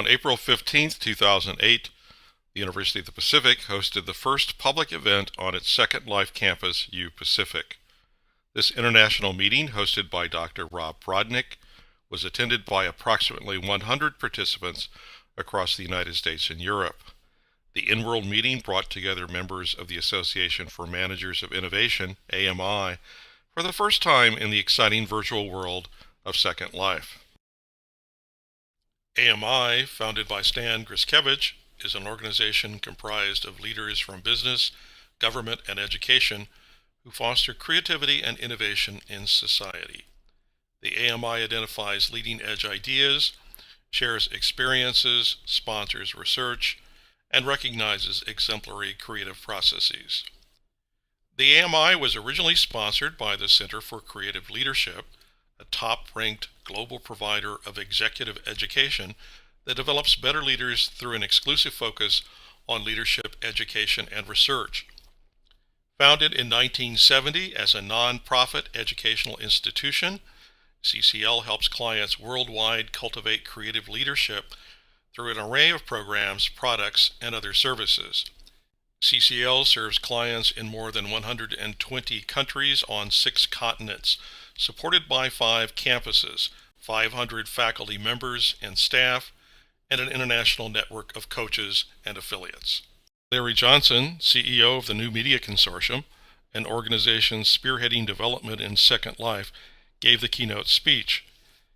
On April 15, 2008, the University of the Pacific hosted the first public event on its Second Life campus, U Pacific. This international meeting, hosted by Dr. Rob Brodnick, was attended by approximately 100 participants across the United States and Europe. The in-world meeting brought together members of the Association for Managers of Innovation, AMI, for the first time in the exciting virtual world of Second Life. AMI, founded by Stan Griskevich, is an organization comprised of leaders from business, government, and education who foster creativity and innovation in society. The AMI identifies leading-edge ideas, shares experiences, sponsors research, and recognizes exemplary creative processes. The AMI was originally sponsored by the Center for Creative Leadership, a top-ranked global provider of executive education that develops better leaders through an exclusive focus on leadership, education, and research. Founded in 1970 as a non-profit educational institution, CCL helps clients worldwide cultivate creative leadership through an array of programs, products, and other services. CCL serves clients in more than 120 countries on 6 continents, supported by 5 campuses, 500 faculty members and staff, and an international network of coaches and affiliates. Larry Johnson, CEO of the New Media Consortium, an organization spearheading development in Second Life, gave the keynote speech.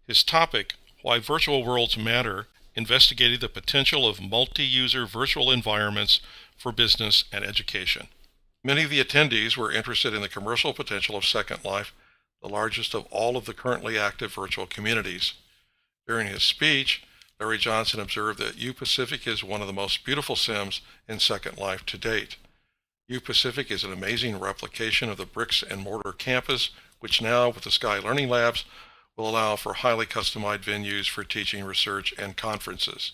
His topic, Why Virtual Worlds Matter, investigated the potential of multi-user virtual environments for business and education. Many of the attendees were interested in the commercial potential of Second Life, the largest of all of the currently active virtual communities. During his speech, Larry Johnson observed that U Pacific is one of the most beautiful sims in Second Life to date. U Pacific is an amazing replication of the bricks and mortar campus, which now, with the Sky Learning Labs, will allow for highly customized venues for teaching, research, and conferences.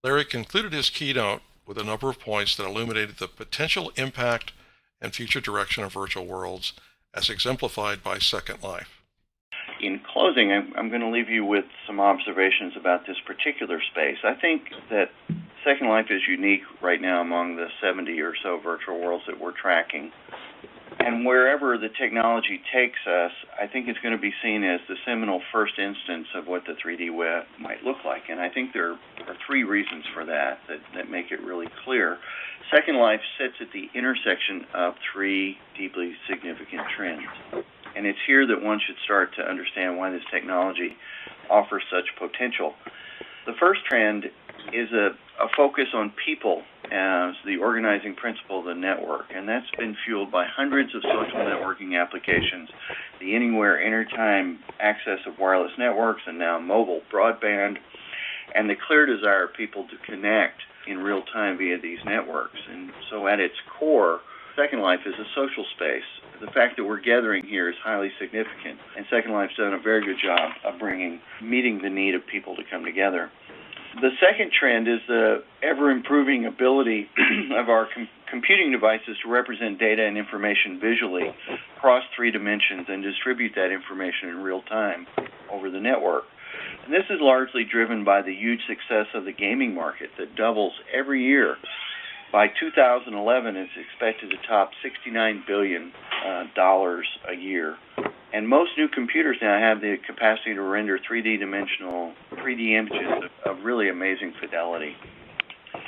Larry concluded his keynote with a number of points that illuminated the potential impact and future direction of virtual worlds as exemplified by Second Life. In closing, I'm going to leave you with some observations about this particular space. I think that Second Life is unique right now among the 70 or so virtual worlds that we're tracking. And wherever the technology takes us, I think it's going to be seen as the seminal first instance of what the 3D web might look like. And I think there are 3 reasons for that make it really clear. Second Life sits at the intersection of 3 deeply significant trends. And it's here that one should start to understand why this technology offers such potential. The first trend is a focus on people as the organizing principle of the network, and that's been fueled by hundreds of social networking applications, the anywhere, anytime access of wireless networks, and now mobile broadband, and the clear desire of people to connect in real time via these networks. And so at its core, Second Life is a social space. The fact that we're gathering here is highly significant, and Second Life's done a very good job of meeting the need of people to come together. The second trend is the ever-improving ability of our computing devices to represent data and information visually across 3 dimensions and distribute that information in real time over the network. And this is largely driven by the huge success of the gaming market that doubles every year. By 2011, it's expected to top $69 billion a year. And most new computers now have the capacity to render 3D images of really amazing fidelity.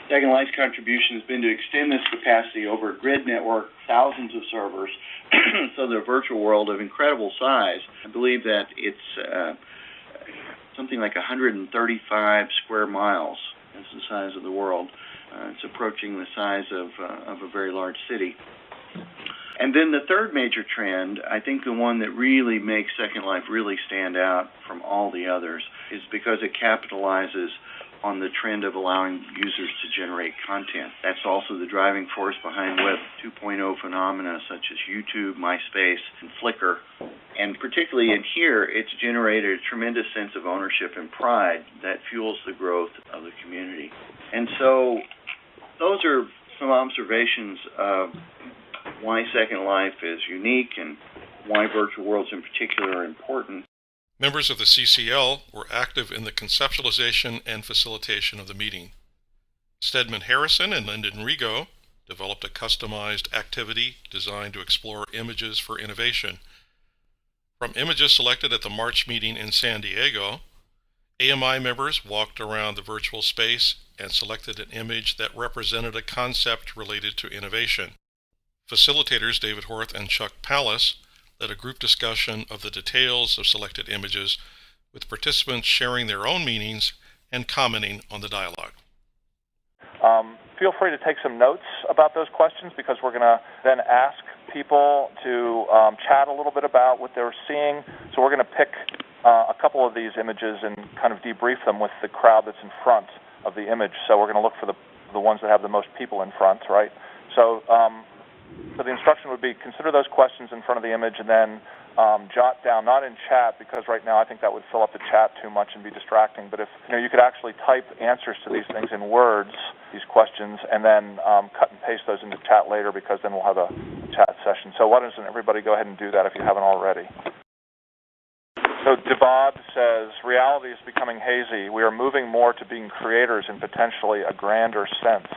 Second Life's contribution has been to extend this capacity over a grid network, thousands of servers, so the virtual world of incredible size. I believe that it's something like 135 square miles is the size of the world. It's approaching the size of a very large city. And then the third major trend, I think the one that really makes Second Life really stand out from all the others, is because it capitalizes on the trend of allowing users to generate content. That's also the driving force behind Web 2.0 phenomena such as YouTube, MySpace, and Flickr. And particularly in here, it's generated a tremendous sense of ownership and pride that fuels the growth of the community. And so those are some observations of why Second Life is unique and why virtual worlds in particular are important. Members of the CCL were active in the conceptualization and facilitation of the meeting. Stedman Harrison and Lyndon Rigo developed a customized activity designed to explore images for innovation. From images selected at the March meeting in San Diego, AMI members walked around the virtual space and selected an image that represented a concept related to innovation. Facilitators David Horth and Chuck Pallas led a group discussion of the details of selected images, with participants sharing their own meanings and commenting on the dialogue. Feel free to take some notes about those questions, because we're going to then ask people to chat a little bit about what they're seeing. So we're going to pick a couple of these images and kind of debrief them with the crowd that's in front of the image. So we're going to look for the ones that have the most people in front, right? So the instruction would be, consider those questions in front of the image and then jot down, not in chat, because right now I think that would fill up the chat too much and be distracting, but if you could actually type answers to these things in words, these questions, and then cut and paste those into chat later, because then we'll have a chat session. So why doesn't everybody go ahead and do that if you haven't already? So Devad says, reality is becoming hazy. We are moving more to being creators in potentially a grander sense.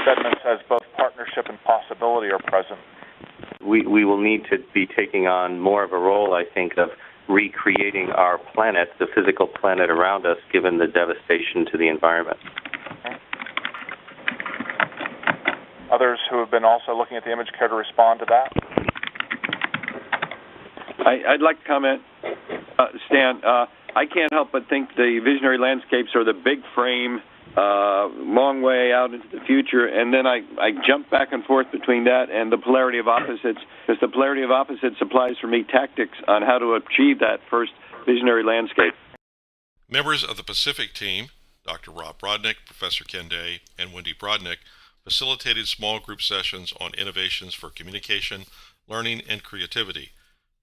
Stedman says both partnership and possibility are present. We will need to be taking on more of a role, I think, of recreating our planet, the physical planet around us, given the devastation to the environment. Others who have been also looking at the image care to respond to that? I'd like to comment, Stan. I can't help but think the visionary landscapes are the big frame, long way out into the future, and then I jump back and forth between that and the polarity of opposites, because the polarity of opposites supplies for me tactics on how to achieve that first visionary landscape. Members of the Pacific team, Dr. Rob Brodnick, Professor Ken Day, and Wendy Brodnick, facilitated small group sessions on innovations for communication, learning, and creativity.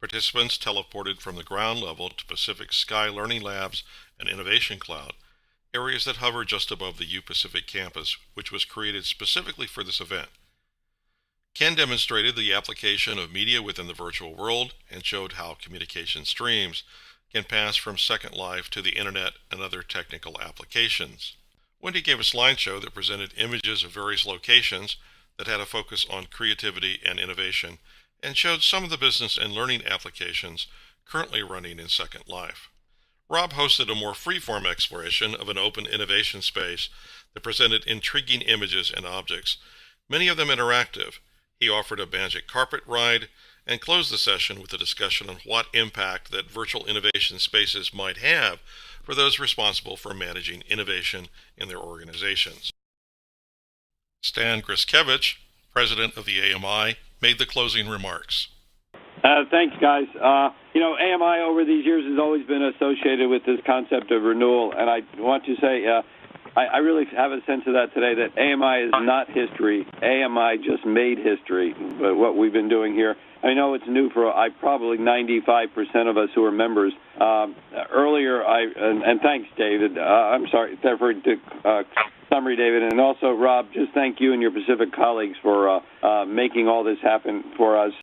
Participants teleported from the ground level to Pacific Sky Learning Labs and Innovation Cloud, areas that hover just above the U-Pacific campus, which was created specifically for this event. Ken demonstrated the application of media within the virtual world and showed how communication streams can pass from Second Life to the internet and other technical applications. Wendy gave a slideshow that presented images of various locations that had a focus on creativity and innovation, and showed some of the business and learning applications currently running in Second Life. Rob hosted a more free-form exploration of an open innovation space that presented intriguing images and objects, many of them interactive. He offered a magic carpet ride and closed the session with a discussion on what impact that virtual innovation spaces might have for those responsible for managing innovation in their organizations. Stan Griskevich, president of the AMI, made the closing remarks. Thanks, guys. AMI over these years has always been associated with this concept of renewal, and I want to say I really have a sense of that today, that AMI is not history. AMI just made history, what we've been doing here. I know it's new for probably 95% of us who are members. Earlier, and thanks, David. I'm sorry for the summary, David, and also, Rob, just thank you and your Pacific colleagues for making all this happen for us.